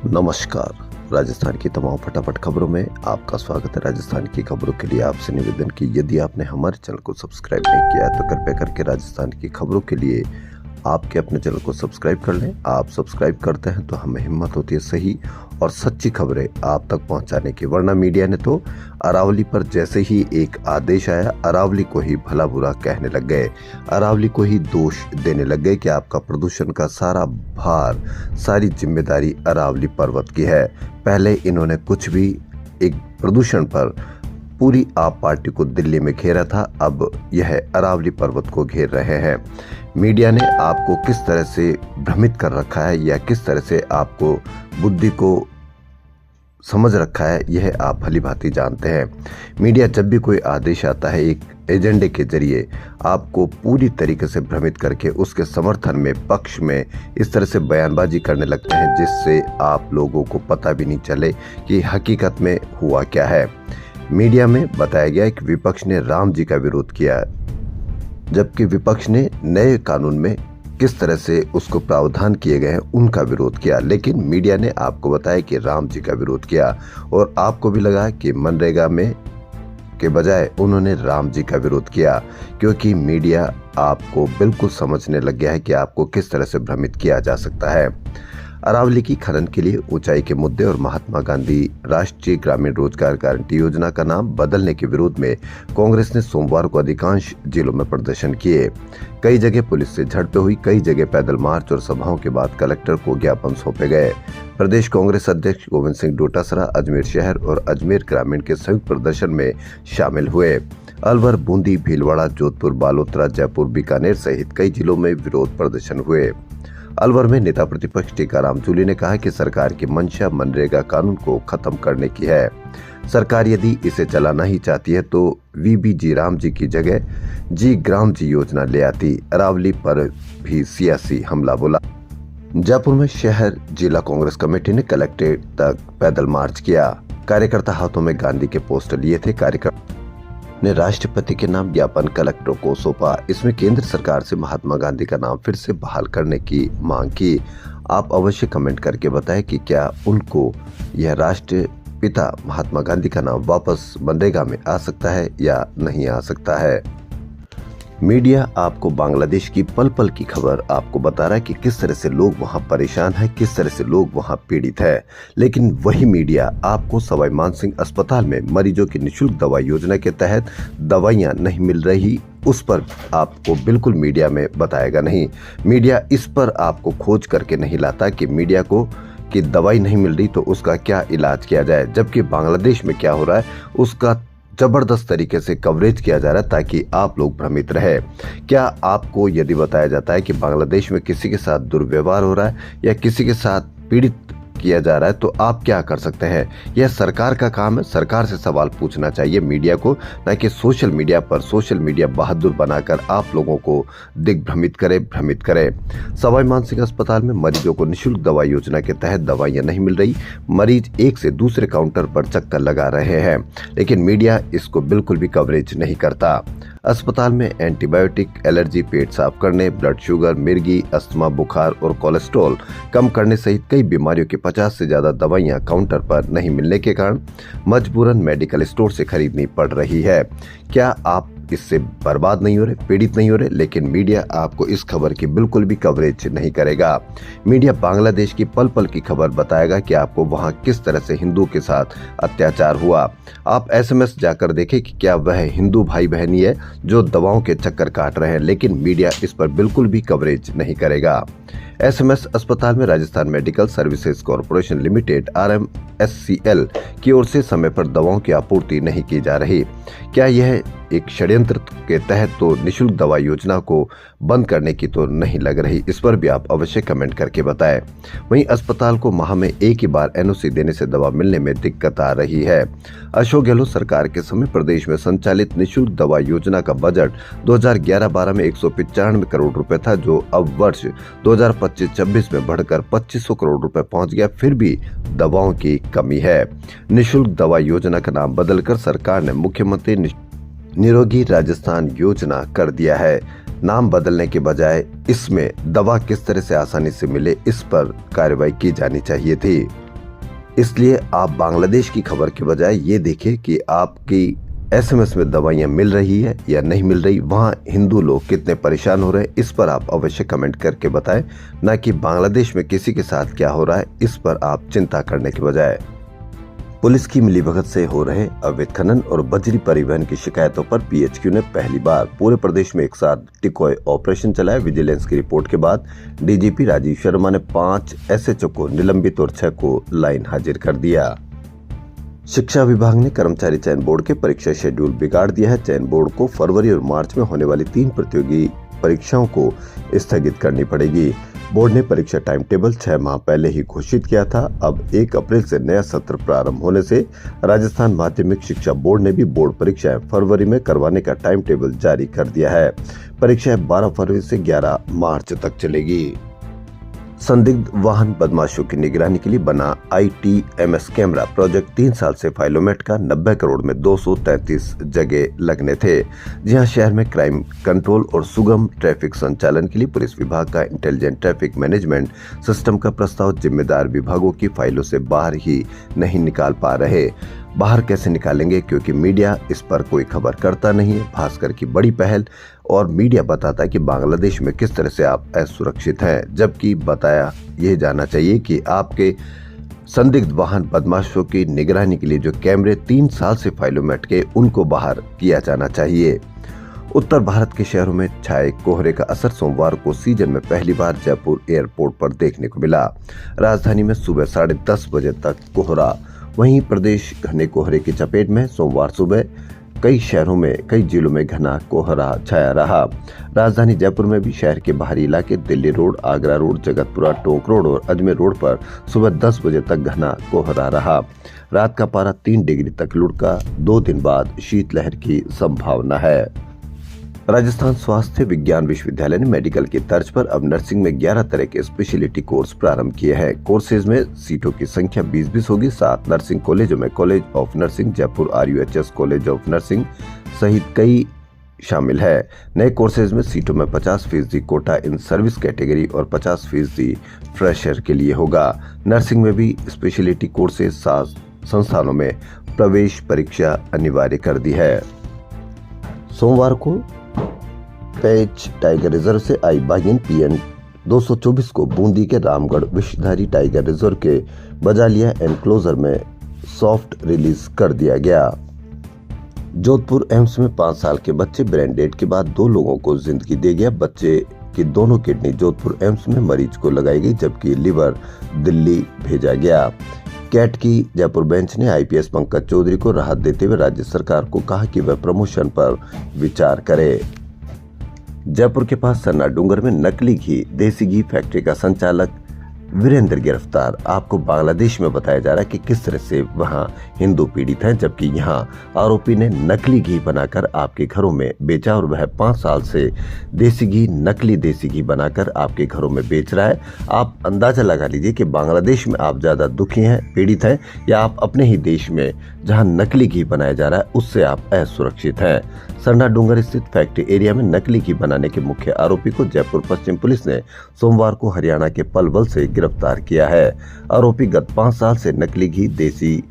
नमस्कार। राजस्थान की तमाम फटाफट खबरों में आपका स्वागत है। राजस्थान की खबरों के लिए आपसे निवेदन कि यदि आपने हमारे चैनल को सब्सक्राइब नहीं किया है तो कृपया करके राजस्थान की खबरों के लिए आपके अपने चैनल को सब्सक्राइब कर लें। आप सब्सक्राइब करते हैं तो हमें हिम्मत होती है सही और सच्ची खबरें आप तक पहुंचाने की। वरना मीडिया ने तो अरावली पर जैसे ही एक आदेश आया, अरावली को ही भला बुरा कहने लग गए, अरावली को ही दोष देने लग गए कि आपका प्रदूषण का सारा भार, सारी जिम्मेदारी अरावली पर्वत की है। पहले इन्होंने कुछ भी एक प्रदूषण पर पूरी आप पार्टी को दिल्ली में घेरा था, अब यह अरावली पर्वत को घेर रहे हैं। मीडिया ने आपको किस तरह से भ्रमित कर रखा है या किस तरह से आपको बुद्धि को समझ रखा है, यह आप भली भांति जानते हैं। मीडिया जब भी कोई आदेश आता है एक एजेंडे के जरिए आपको पूरी तरीके से भ्रमित करके उसके समर्थन में, पक्ष में इस तरह से बयानबाजी करने लगते हैं जिससे आप लोगों को पता भी नहीं चले कि हकीकत में हुआ क्या है। मीडिया में बताया गया कि विपक्ष ने राम जी का विरोध किया, जबकि विपक्ष ने नए कानून में किस तरह से उसको प्रावधान किए गए हैं उनका विरोध किया। लेकिन मीडिया ने आपको बताया कि राम जी का विरोध किया और आपको भी लगा कि मनरेगा में के बजाय उन्होंने राम जी का विरोध किया, क्योंकि मीडिया आपको बिल्कुल समझने लग गया है कि आपको किस तरह से भ्रमित किया जा सकता है। अरावली की खनन के लिए ऊंचाई के मुद्दे और महात्मा गांधी राष्ट्रीय ग्रामीण रोजगार गारंटी योजना का नाम बदलने के विरोध में कांग्रेस ने सोमवार को अधिकांश जिलों में प्रदर्शन किए। कई जगह पुलिस से झड़पें हुई, कई जगह पैदल मार्च और सभाओं के बाद कलेक्टर को ज्ञापन सौंपे गए। प्रदेश कांग्रेस अध्यक्ष गोविंद सिंह डोटासरा अजमेर शहर और अजमेर ग्रामीण के संयुक्त प्रदर्शन में शामिल हुए। अलवर, बूंदी, भीलवाड़ा, जोधपुर, बालोतरा, जयपुर, बीकानेर सहित कई जिलों में विरोध प्रदर्शन हुए। अलवर में नेता प्रतिपक्ष टीकाराम जूली ने कहा कि सरकार की मंशा मनरेगा कानून को खत्म करने की है। सरकार यदि इसे चलाना ही चाहती है तो वीबी जी राम जी की जगह जी ग्राम जी योजना ले आती। अरावली पर भी सियासी हमला बोला। जयपुर में शहर जिला कांग्रेस कमेटी ने कलेक्ट्रेट तक पैदल मार्च किया। कार्यकर्ता हाथों में गांधी के पोस्टर लिए थे। कार्यकर्ता ने राष्ट्रपति के नाम ज्ञापन कलेक्टरों को सौंपा। इसमें केंद्र सरकार से महात्मा गांधी का नाम फिर से बहाल करने की मांग की। आप अवश्य कमेंट करके बताएं कि क्या उनको यह राष्ट्रपिता महात्मा गांधी का नाम वापस मनरेगा में आ सकता है या नहीं आ सकता है। मीडिया आपको बांग्लादेश की पल पल की खबर आपको बता रहा है कि किस तरह से लोग वहां परेशान हैं, किस तरह से लोग वहां पीड़ित है। लेकिन वही मीडिया आपको सवाई मानसिंह अस्पताल में मरीजों की निःशुल्क दवा योजना के तहत दवाइयां नहीं मिल रही, उस पर आपको बिल्कुल मीडिया में बताएगा नहीं। मीडिया इस पर आपको खोज करके नहीं लाता कि मीडिया को कि दवाई नहीं मिल रही तो उसका क्या इलाज किया जाए, जबकि बांग्लादेश में क्या हो रहा है उसका जबरदस्त तरीके से कवरेज किया जा रहा है ताकि आप लोग भ्रमित रहे। क्या आपको यदि बताया जाता है कि बांग्लादेश में किसी के साथ दुर्व्यवहार हो रहा है या किसी के साथ पीड़ित किया जा रहा है तो आप क्या कर सकते हैं? यह सरकार का काम है। सरकार से सवाल पूछना चाहिए मीडिया को, न कि सोशल मीडिया पर सोशल मीडिया बहादुर बनाकर आप लोगों को दिग्भ्रमित करे, भ्रमित करे। सवाई मानसिंह अस्पताल में मरीजों को निःशुल्क दवा योजना के तहत दवाइयां नहीं मिल रही। मरीज एक से दूसरे काउंटर पर चक्कर लगा रहे हैं, लेकिन मीडिया इसको बिल्कुल भी कवरेज नहीं करता। अस्पताल में एंटीबायोटिक, एलर्जी, पेट साफ करने, ब्लड शुगर, मिर्गी, अस्थमा, बुखार और कोलेस्ट्रॉल कम करने सहित कई बीमारियों की 50 से ज्यादा दवाइयां काउंटर पर नहीं मिलने के कारण मजबूरन मेडिकल स्टोर से खरीदनी पड़ रही है। क्या आप इससे बर्बाद नहीं हो रहे, पीड़ित नहीं हो रहे? लेकिन मीडिया आपको इस खबर की बिल्कुल भी कवरेज नहीं करेगा। मीडिया बांग्लादेश की पल पल की खबर बताएगा कि आपको वहां किस तरह से हिंदू के साथ अत्याचार हुआ। आप एसएमएस जाकर देखें कि क्या वह हिंदू भाई बहनी है जो दवाओं के चक्कर काट रहे हैं, लेकिन मीडिया इस पर बिल्कुल भी कवरेज नहीं करेगा। एसएमएस अस्पताल में Rajasthan medical services corporation limited RMSCL की ओर से समय पर दवाओं की आपूर्ति नहीं की जा रही। क्या यह एक षड्यंत्र के तहत तो निःशुल्क दवा योजना को बंद करने की तो नहीं लग रही? इस पर भी आप अवश्य कमेंट करके बताएं। वहीं अस्पताल को माह में एक ही बार NOC देने से दवा मिलने में दिक्कत आ रही है। अशोक गहलोत सरकार के समय प्रदेश में संचालित निःशुल्क दवा योजना का बजट 2011-12 में 195 करोड़ रुपए था, जो अब वर्ष 2025-26 में बढ़कर 2500 करोड़ रुपए पहुंच गया। फिर भी दवाओं की कमी है। निःशुल्क दवा योजना का नाम बदलकर सरकार ने मुख्यमंत्री निरोगी राजस्थान योजना कर दिया है। नाम बदलने के बजाय इसमें दवा किस तरह से आसानी से मिले, इस पर कार्रवाई की जानी चाहिए थी। इसलिए आप बांग्लादेश की खबर के बजाय ये देखें कि आपकी एसएमएस में दवाइयां मिल रही है या नहीं मिल रही, वहां हिंदू लोग कितने परेशान हो रहे हैं, इस पर आप अवश्य कमेंट करके बताएं। न कि बांग्लादेश में किसी के साथ क्या हो रहा है इस पर आप चिंता करने के बजाय। पुलिस की मिलीभगत से हो रहे अवैध खनन और बजरी परिवहन की शिकायतों पर पीएचक्यू ने पहली बार पूरे प्रदेश में एक साथ डिकॉय ऑपरेशन चलाया। विजिलेंस की रिपोर्ट के बाद डीजीपी राजीव शर्मा ने 5 एसएचओ को निलंबित और 6 को लाइन हाजिर कर दिया। शिक्षा विभाग ने कर्मचारी चयन बोर्ड के परीक्षा शेड्यूल बिगाड़ दिया है। चयन बोर्ड को फरवरी और मार्च में होने वाली 3 प्रतियोगी परीक्षाओं को स्थगित करनी पड़ेगी। बोर्ड ने परीक्षा टाइम टेबल 6 माह पहले ही घोषित किया था। अब 1 अप्रैल से नया सत्र प्रारंभ होने से राजस्थान माध्यमिक शिक्षा बोर्ड ने भी बोर्ड परीक्षाएं फरवरी में करवाने का टाइम टेबल जारी कर दिया है। परीक्षाएं 12 फरवरी से 11 मार्च तक चलेगी। संदिग्ध वाहन बदमाशों की निगरानी के लिए बना ITMS कैमरा प्रोजेक्ट 3 साल से फाइलोमेट का 90 करोड़ में 233 जगह लगने थे। जी हां, शहर में क्राइम कंट्रोल और सुगम ट्रैफिक संचालन के लिए पुलिस विभाग का इंटेलिजेंट ट्रैफिक मैनेजमेंट सिस्टम का प्रस्ताव जिम्मेदार विभागों की फाइलों से बाहर ही नहीं निकाल पा रहे। बाहर कैसे निकालेंगे, क्योंकि मीडिया इस पर कोई खबर करता नहीं है। भास्कर की बड़ी पहल और मीडिया बताता है कि बांग्लादेश में किस तरह से आप असुरक्षित हैं, जबकि बताया यह जाना चाहिए कि आपके संदिग्ध वाहन बदमाशों की निगरानी के लिए जो कैमरे 3 साल से फाइलोमेट के, उनको बाहर किया जाना चाहिए। उत्तर भारत के शहरों में छाए कोहरे का असर सोमवार को सीजन में पहली बार जयपुर एयरपोर्ट पर देखने को मिला। राजधानी में सुबह 10:30 बजे तक कोहरा, वहीं प्रदेश घने कोहरे की चपेट में। सोमवार सुबह कई शहरों में कई जिलों में घना कोहरा छाया रहा। राजधानी जयपुर में भी शहर के बाहरी इलाके Delhi road, Agra road, Jagatpura, Tonk road और अजमेर रोड पर सुबह 10 बजे तक घना कोहरा रहा। रात का पारा 3 डिग्री तक लुढ़का। 2 दिन बाद शीतलहर की संभावना है। राजस्थान स्वास्थ्य विज्ञान विश्वविद्यालय ने मेडिकल की तर्ज पर अब नर्सिंग में 11 तरह के स्पेशलिटी कोर्स प्रारंभ किए हैं। कोर्सेज में सीटों की संख्या 20-20 होगी। 7 नर्सिंग कॉलेजों में college of nursing, Jaipur RUHS college of nursing सहित कई शामिल है। नए कोर्सेज में सीटों में 50% कोटा इन सर्विस कैटेगरी और 50% फ्रेशर के लिए होगा। नर्सिंग में भी स्पेशलिटी कोर्सेज 7 संस्थानों में प्रवेश परीक्षा अनिवार्य कर दी है। सोमवार को पेंच टाइगर रिजर्व से आई बाघिन PN 224 को बूंदी के रामगढ़ विषधारी टाइगर रिजर्व के बजालिया एनक्लोजर में सॉफ्ट रिलीज कर दिया गया। जोधपुर एम्स में 5 साल के बच्चे ब्रेन डेड के बाद 2 लोगों को जिंदगी दे गया। बच्चे की दोनों किडनी जोधपुर एम्स में मरीज को लगाई गई, जबकि लिवर दिल्ली भेजा गया। कैट की जयपुर बेंच ने IPS पंकज चौधरी को राहत देते हुए राज्य सरकार को कहा कि वह प्रमोशन पर विचार करे। जयपुर के पास सन्ना डूंगर में नकली घी देसी घी फैक्ट्री का संचालक वीरेंद्र गिरफ्तार। आपको बांग्लादेश में बताया जा रहा है कि किस तरह से वहां हिंदू पीड़ित हैं, जबकि यहां आरोपी ने नकली घी बनाकर आपके घरों में बेचा और वह 5 साल से देसी घी, नकली देसी घी बनाकर आपके घरों में बेच रहा है। आप अंदाजा लगा लीजिए कि बांग्लादेश में आप ज्यादा दुखी हैं, पीड़ित हैं, या आप अपने ही देश में जहां नकली घी बनाया जा रहा है उससे आप असुरक्षित हैं। सरना डूंगर स्थित फैक्ट्री एरिया में नकली घी बनाने के मुख्य आरोपी को जयपुर पश्चिम पुलिस ने सोमवार को हरियाणा के पलवल से गिरफ्तार किया है। आरोपी गत 5 साल से नकली घी देसी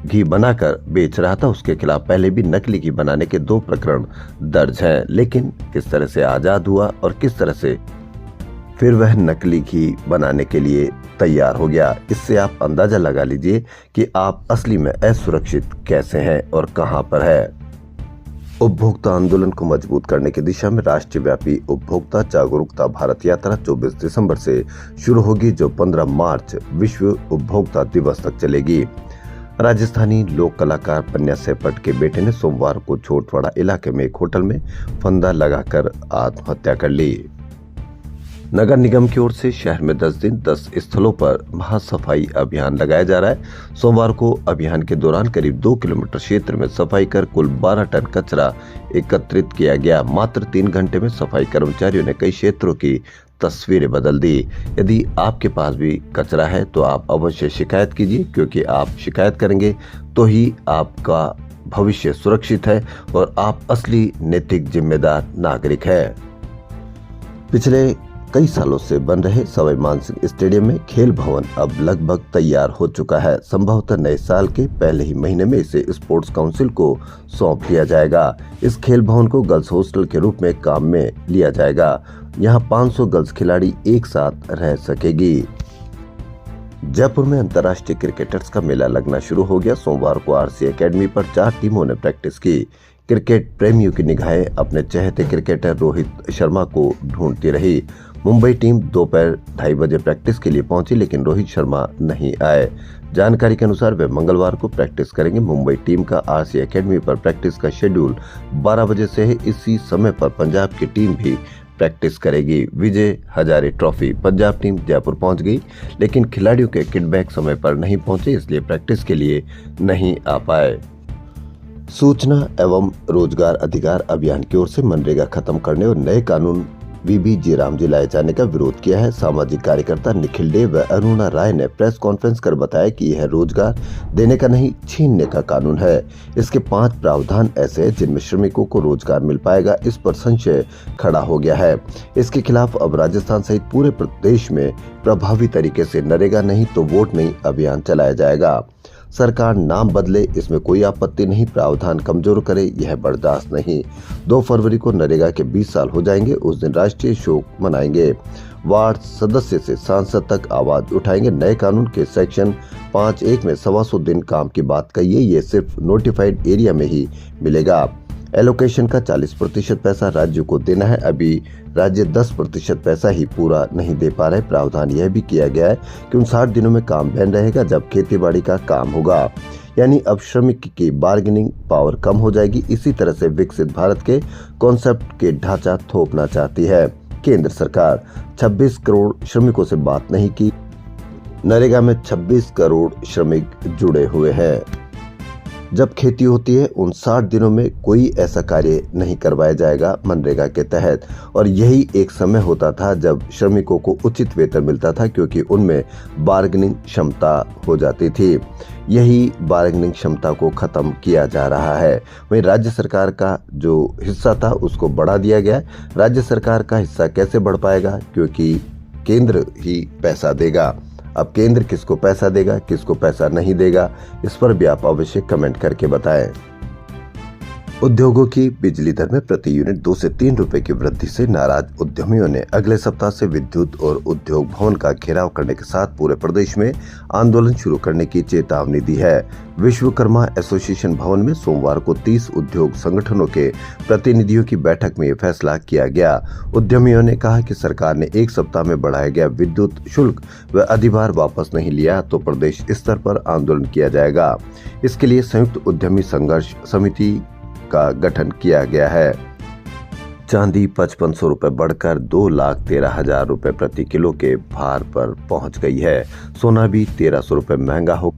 घी बनाकर बेच रहा था। उसके खिलाफ पहले भी नकली घी बनाने के 2 प्रकरण दर्ज हैं, लेकिन किस तरह से आजाद हुआ और किस तरह से फिर वह नकली घी बनाने के लिए तैयार हो गया, इससे आप अंदाजा लगा लीजिए कि आप असली में असुरक्षित कैसे हैं और कहां पर है। उपभोक्ता आंदोलन को मजबूत करने की दिशा में राष्ट्रव्यापी उपभोक्ता जागरूकता भारत यात्रा 24 दिसंबर से शुरू होगी, जो 15 मार्च विश्व उपभोक्ता दिवस तक चलेगी। राजस्थानी लोक कलाकार पन्या सेपट के बेटे ने सोमवार को छोटवाड़ा इलाके में एक होटल में फंदा लगाकर आत्महत्या कर ली। नगर निगम की ओर से शहर में 10 दिन 10 स्थलों पर महासफाई अभियान लगाया जा रहा है। सोमवार को अभियान के दौरान करीब 2 किलोमीटर क्षेत्र में सफाई कर कुल 12 टन कचरा एकत्रित किया गया। मात्र 3 घंटे में सफाई कर्मचारियों ने कई क्षेत्रों की तस्वीरें बदल दी। यदि आपके पास भी कचरा है तो आप अवश्य शिकायत कीजिए, क्योंकि आप शिकायत करेंगे तो ही आपका भविष्य सुरक्षित है और आप असली नैतिक जिम्मेदार नागरिक है। पिछले कई सालों से बन रहे सवाई मानसिंह स्टेडियम में खेल भवन अब लगभग तैयार हो चुका है। संभवतः नए साल के पहले ही महीने में इसे स्पोर्ट्स काउंसिल को सौंप दिया जाएगा। इस खेल भवन को गर्ल्स हॉस्टल के रूप में काम में लिया जाएगा। यहाँ 500 गर्ल्स खिलाड़ी एक साथ रह सकेगी। जयपुर में अंतर्राष्ट्रीय क्रिकेटर्स का मेला लगना शुरू हो गया। सोमवार को आरसी एकेडमी पर 4 टीमों ने प्रैक्टिस की। क्रिकेट प्रेमियों की निगाहें अपने चहेते क्रिकेटर रोहित शर्मा को ढूंढती रही। मुंबई टीम दोपहर 2:30 बजे प्रैक्टिस के लिए पहुंची, लेकिन रोहित शर्मा नहीं आए। जानकारी के अनुसार वे मंगलवार को प्रैक्टिस करेंगे। मुंबई टीम का आरसी एकेडमी पर प्रैक्टिस का शेड्यूल 12 बजे से है। इसी समय पर पंजाब की टीम भी प्रैक्टिस करेगी। विजय हजारे ट्रॉफी पंजाब टीम जयपुर पहुंच गई, लेकिन खिलाड़ियों के किटबैग समय पर नहीं पहुंचे, इसलिए प्रैक्टिस के लिए नहीं आ पाए। सूचना एवं रोजगार अधिकार अभियान की ओर से मनरेगा खत्म करने और नए कानून वीबीजी रामजी लाए जाने का विरोध किया है। सामाजिक कार्यकर्ता निखिल डे व अरुणा राय ने प्रेस कॉन्फ्रेंस कर बताया कि यह रोजगार देने का नहीं, छीनने का कानून है। इसके 5 प्रावधान ऐसे हैं जिनमें श्रमिकों को रोजगार मिल पाएगा। इस पर संशय खड़ा हो गया है। इसके खिलाफ अब राजस्थान सहित पूरे प्रदेश में प्रभावी तरीके से नरेगा नहीं तो वोट नहीं अभियान चलाया जाएगा। सरकार नाम बदले, इसमें कोई आपत्ति नहीं। प्रावधान कमजोर करे, यह बर्दाश्त नहीं। 2 फरवरी को नरेगा के 20 साल हो जाएंगे। उस दिन राष्ट्रीय शोक मनाएंगे। वार्ड सदस्य से सांसद तक आवाज उठाएंगे। नए कानून के सेक्शन 5(1) में 125 दिन काम की बात कही है। ये सिर्फ नोटिफाइड एरिया में ही मिलेगा। एलोकेशन का 40% पैसा राज्य को देना है। अभी राज्य 10% पैसा ही पूरा नहीं दे पा रहे। प्रावधान यह भी किया गया है कि 59 दिनों में काम बैन रहेगा जब खेतीबाड़ी का काम होगा। यानी अब श्रमिक की बार्गेनिंग पावर कम हो जाएगी। इसी तरह से विकसित भारत के कॉन्सेप्ट के ढांचा थोपना चाहती है केंद्र सरकार। 26 करोड़ श्रमिकों से बात नहीं की। नरेगा में 26 करोड़ श्रमिक जुड़े हुए हैं। जब खेती होती है 59 दिनों में कोई ऐसा कार्य नहीं करवाया जाएगा मनरेगा के तहत। और यही एक समय होता था जब श्रमिकों को उचित वेतन मिलता था, क्योंकि उनमें बार्गेनिंग क्षमता हो जाती थी। यही बार्गेनिंग क्षमता को खत्म किया जा रहा है। वहीं राज्य सरकार का जो हिस्सा था उसको बढ़ा दिया गया। राज्य सरकार का हिस्सा कैसे बढ़ पाएगा, क्योंकि केंद्र ही पैसा देगा। अब केंद्र किसको पैसा देगा, किसको पैसा नहीं देगा, इस पर भी आप अवश्य कमेंट करके बताएं। उद्योगों की बिजली दर में प्रति यूनिट 2 से 3 रुपए की वृद्धि से नाराज उद्यमियों ने अगले सप्ताह से विद्युत और उद्योग भवन का घेराव करने के साथ पूरे प्रदेश में आंदोलन शुरू करने की चेतावनी दी है। विश्वकर्मा एसोसिएशन भवन में सोमवार को 30 उद्योग संगठनों के प्रतिनिधियों की बैठक में यह फैसला किया गया। उद्यमियों ने कहा कि सरकार ने 1 सप्ताह में बढ़ाया गया विद्युत शुल्क व अधिभार वापस नहीं लिया तो प्रदेश स्तर पर आंदोलन किया जाएगा। इसके लिए संयुक्त उद्यमी संघर्ष समिति का गठन किया गया है। चांदी 5500 रुपए बढ़कर 2,13,000 रुपए प्रति किलो के भार पर पहुंच गई है। सोना भी 1300 रुपए महंगा हो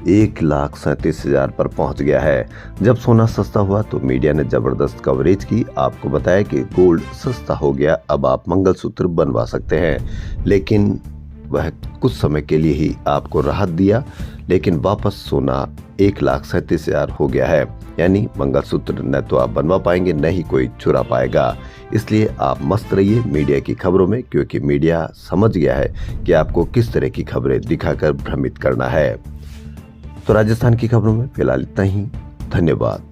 1,37,000 पर पहुंच गया है। जब सोना सस्ता हुआ तो मीडिया ने जबरदस्त कवरेज की। आपको बताया कि गोल्ड सस्ता हो गया, अब आप मंगलसूत्र बनवा सकते हैं। लेकिन वह कुछ समय के लिए ही आपको राहत दिया, लेकिन वापस सोना 1,37,000 हो गया है। यानी मंगलसूत्र न तो आप बनवा पाएंगे, न ही कोई चुरा पाएगा। इसलिए आप मस्त रहिए मीडिया की खबरों में, क्योंकि मीडिया समझ गया है कि आपको किस तरह की खबरें दिखाकर भ्रमित करना है। तो राजस्थान की खबरों में फिलहाल इतना ही। धन्यवाद।